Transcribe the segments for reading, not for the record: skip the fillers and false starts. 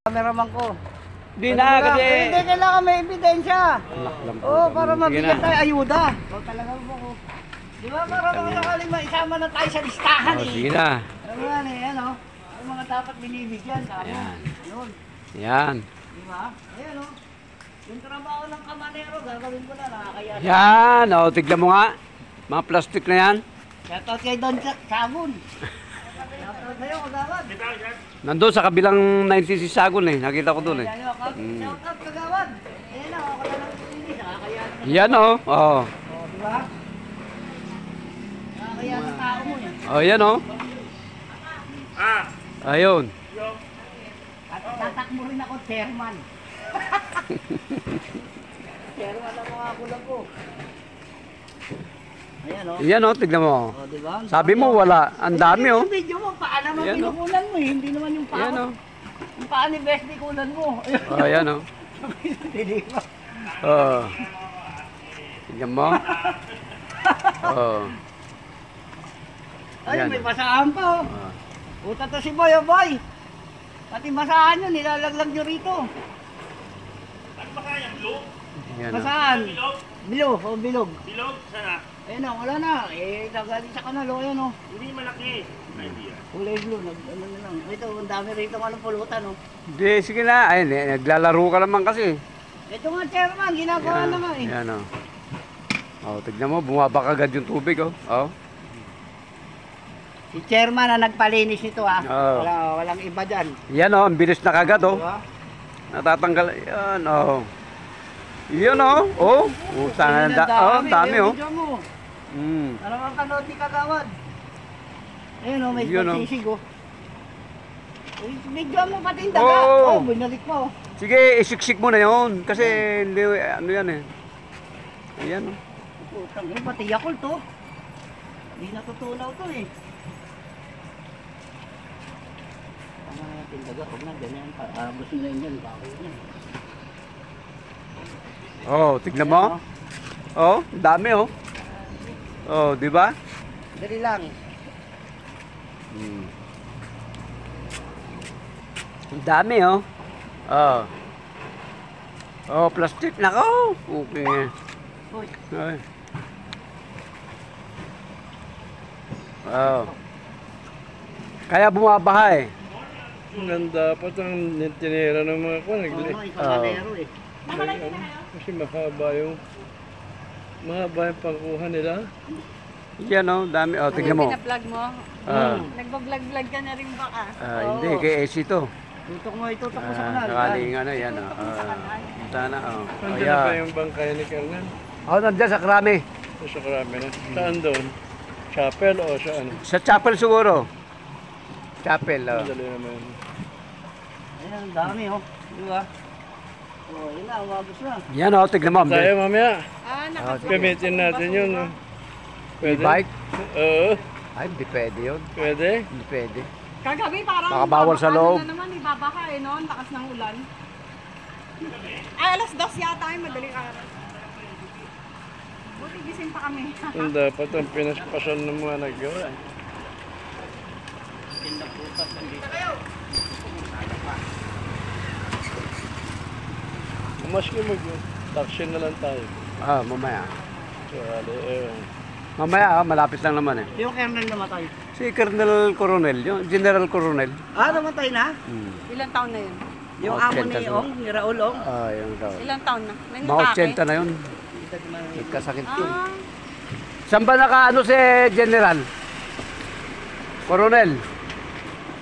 Cameraman ko. Hindi na, kasi... Hindi, kailangan may ebidensya. Oo, para mabigyan tayo ayuda. O, talagang mo ko. Di ba, para mga sakaling maisama na tayo sa listahan eh. Sige na. Ano yan eh, ano? Ang mga dapat binibigyan, tama. Ayan. Yun. Yan. Di ba? Ayan o. Yung trabaho ng kamanero, gagawin ko na, nakakaya. Yan, o, tignan mo nga. Mga plastic na yan. Shoutout kay Don Sabon. Shoutout sa'yo, kagawad. Nandun sa kabilang 96 Sagon eh. Nakita ko doon eh. Shoutout kagawad. Ayan o, ako na lang hindi, nakakaya. Yan o. Oh. O, di ba? Nakakaya sa tao mo eh. Oh, yan o. Ayun. At tatakbo rin ako, chairman. Chairman ang mga kulang ko. Ayan o. Yan o, tignan mo. O, diba? Sabi mo wala. Ang dami o. Yung video mo, paano mo Ayan, o. pinukulan mo eh. Hindi naman yung paa. Yan o. Yung paa ni Bestie kulan mo. Oh, yan o. Hindi ko. Oh. Tignan mo. Oh. Ay, Ayan, may o. basahan pa o. Oh. Puta to si Boy o Boy. Pati basahan yun, nilalaglag nyo rito. Yan o. Basahan. Bilog o bilog. Bilog? Sana? Ayun o, wala na. Eh, nagaling sa kanal o, ayun o. Hindi malaki. Hindi yan. Kulay blue, ano na lang. Ito, ang dami rito ng anong pulutan o. Hindi, sige na. Ay, naglalaro ka naman kasi. Ito nga chairman, ginagawa na nga eh. Yan o. Oh, tignan mo, bumaba kagad yung tubig oh. Oh. Si chairman na nagpalinis nito ah. Oo. Walang iba dyan. Yan oh, ang bilis na kagad oh. Diba? Natatanggal. Yan oh. Yan oh. Oh, utang na dami oh. Alam ang kanod ni Kagawad. Ayun oh, may Yun, oh. pagsisig oh. Video mo pati yung daga. Oo. Oh, binalik mo oh. Sige, isiksik mo na yon kasi hindi ano yan eh. Ayan oh. Putang ina, pati Yakult to. Hindi natutunaw to eh. Tama natin daga, huwag na ganyan. Gusto nila yun, bakit yan. Oh, tignan mo. Oh, ang dami oh. Oh, di ba? Dali lang. Ang dami oh. Oh. Oh, plastic nako. Okay. Uy, Ay. Oh. Kaya bumabaha eh. Ganda pa ang tinira ng mga kuwan. ano, ikaw eh. Kasi mahaba yung pangkuha nila. Yan oh, dami. Oh, tignan mo. Pina-vlog mo? Ah. Nagbablog-vlog ka na rin baka? Hindi, kay AC to. Tutok mo sa kanal. Sakaling ano, yan oh. Sana oh. Nandiyan na ba yung bangkay ni Kernel? Oh, nandiyan sa Krami. Sa karami na. Saan doon? Chapel o sa ano? Sa chapel siguro. Chapel, oh. Madali naman. Ayan, ang dami oh. Di ba? Oh, yun na, umabos na. Yan oh, tignan mo. Tayo mamaya. Nakapagod. Gamitin natin yun. No? Pwede? Bike? Oo. Ay, hindi pwede yun. Pwede? Hindi pwede. Kagabi parang Baka bawal sa loob. Ano na naman, ibabaka eh, no? Ang lakas ng ulan. Ay, alas 2 yata ay madaling araw. Buti gising pa kami. Yung dapat ang pinaspasan ng mga nagawa. Maski mag-taxi na lang tayo. Ah, mamaya. Sorry, Mamaya, malapit lang naman eh. Yung Kernel namatay. Si Colonel Coronel, yung General Coronel. Ah, namatay na? Ilang taon na yun? Yung Mga amo 80 ni siguro. Ong, ni Raul Ong. Ah, yung daw. Ilang taon na? May Mga natake? 80 na yun. Ikasakit yun. Ah, Saan ba naka-ano si General? Coronel?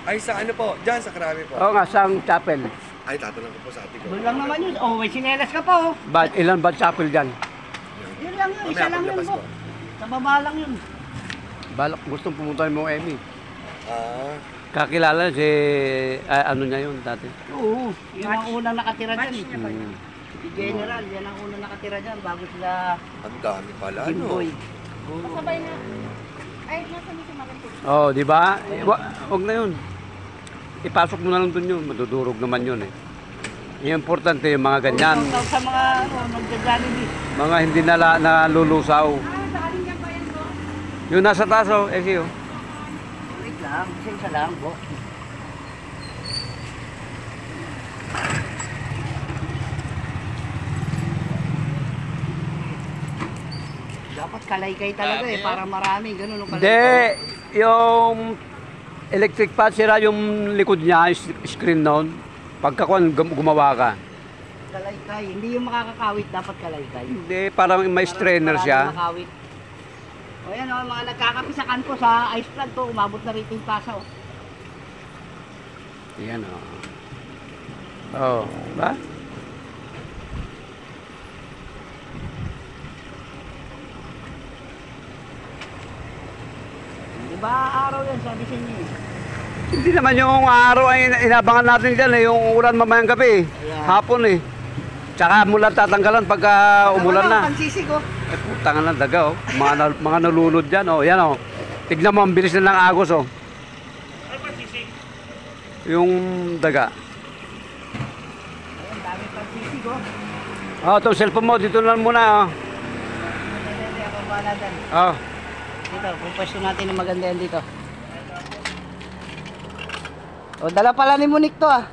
Ay, sa ano po? Diyan, sa Krami po. Oo nga, sang chapel. Ay, tatanong ko po sa ate ko. Doon lang naman yun. Oh, may sinelas ka pa oh. Ilan ba chapel dyan? Yun lang yun, isa Mamaya, lang yun paglabas po. po. Sa baba lang yun. Balak, gustong pumunta mo Emmy. Ah, Kakilala si, ano niya yun dati. Oo, yun ang unang nakatira dyan. Hmm. Si General, yan ang unang nakatira dyan bago sila ang dami pala, ano? Jimboy. kasabay na. Ay, nasa ni si Marinto. Oh, di ba? Huwag na yun. Ipasok mo na lang dun yun. Madudurog naman yun eh. Yung importante yung mga ganyan. Shoutout sa mga magja-Jollibee. Mga hindi nalulusaw. Ah, saaling yan ba yan po? Yung nasa taas oh, oh. Wait lang, isa lang po. kalaykay talaga eh, para marami, ganun ang Hindi, yung electric fan, sira yung likod niya, screen noon. Pagkakuan, gumawa ka. Kalaykay, hindi yung makakakawit, dapat kalaykay. Hindi, parang may strainer siya. Makawit. O yan o, mga nagkakapisakan ko sa ice plant to, umabot na rito yung pasa o. Yan o. Oh, ba? Diba araw yan, sabi sa inyo eh. Hindi naman yung araw ay inabangan natin dyan eh, yung ulan mamayang gabi eh. Hapon eh. Tsaka mulan tatanggalan pagka umulan na. Pansisig o. Eh putang na daga oh. Mga nalunod dyan oh. Yan oh. Tignan mo ang bilis na ng agos oh. Yung daga. Ayun, dami pansisig o. Oh, itong cellphone mo dito na muna oh. Hindi ako bala dyan. Oh. Dito, pupwesto natin ng maganda yan dito. O, dala pala ni Monique to ah.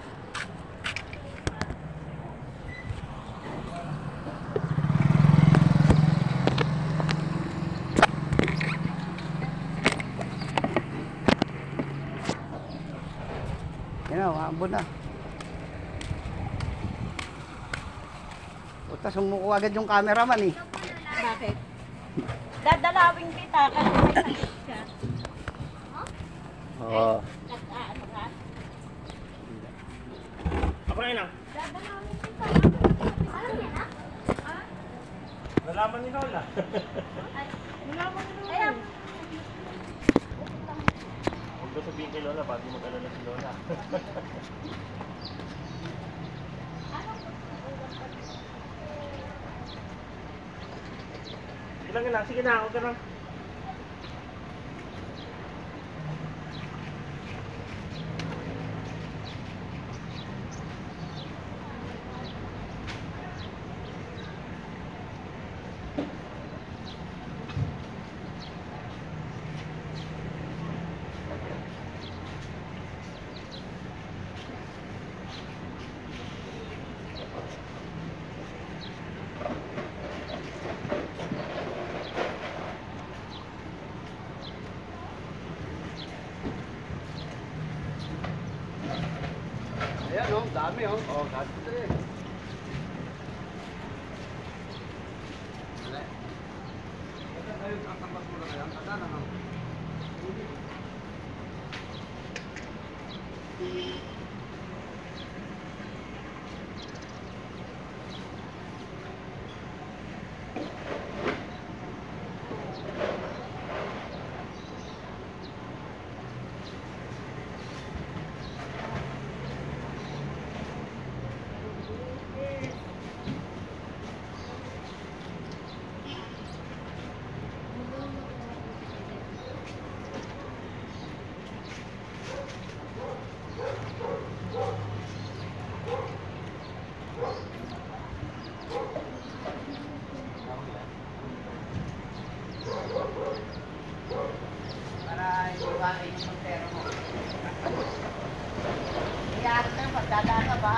Yan o, maambon na. Puta, sumuko agad yung cameraman eh. Bakit? Dadalawin kita kasi may sakit siya. Oh. Ano ka? Ako na lang. Dadalawin kita. Alam niya na? Nalaman ni Lola. Nalaman niya na. Kaya, Huwag ko sabihin kay Lola, bago mag-alala si Lola. Sige lang, sige na, huwag ka lang. Ayan oh, dami oh. Oh, gato eh. Para iwanan yung montero mo. Iyari na, pagdadaan ka ba?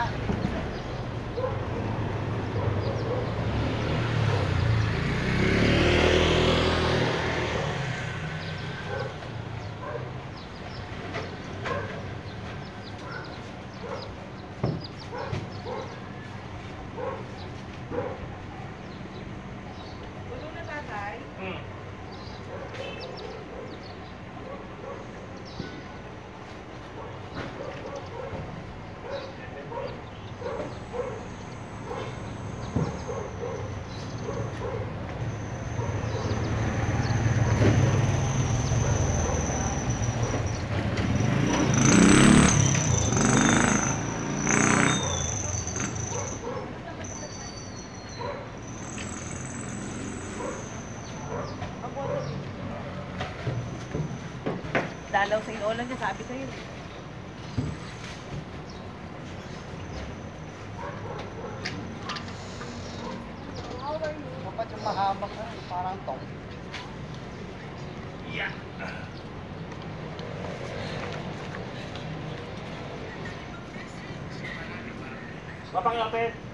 Gusto na tatay? Dalaw sa inolan niya, sabi sa'yo. Dapat yung mahaba ka, parang tong. Papakilapit.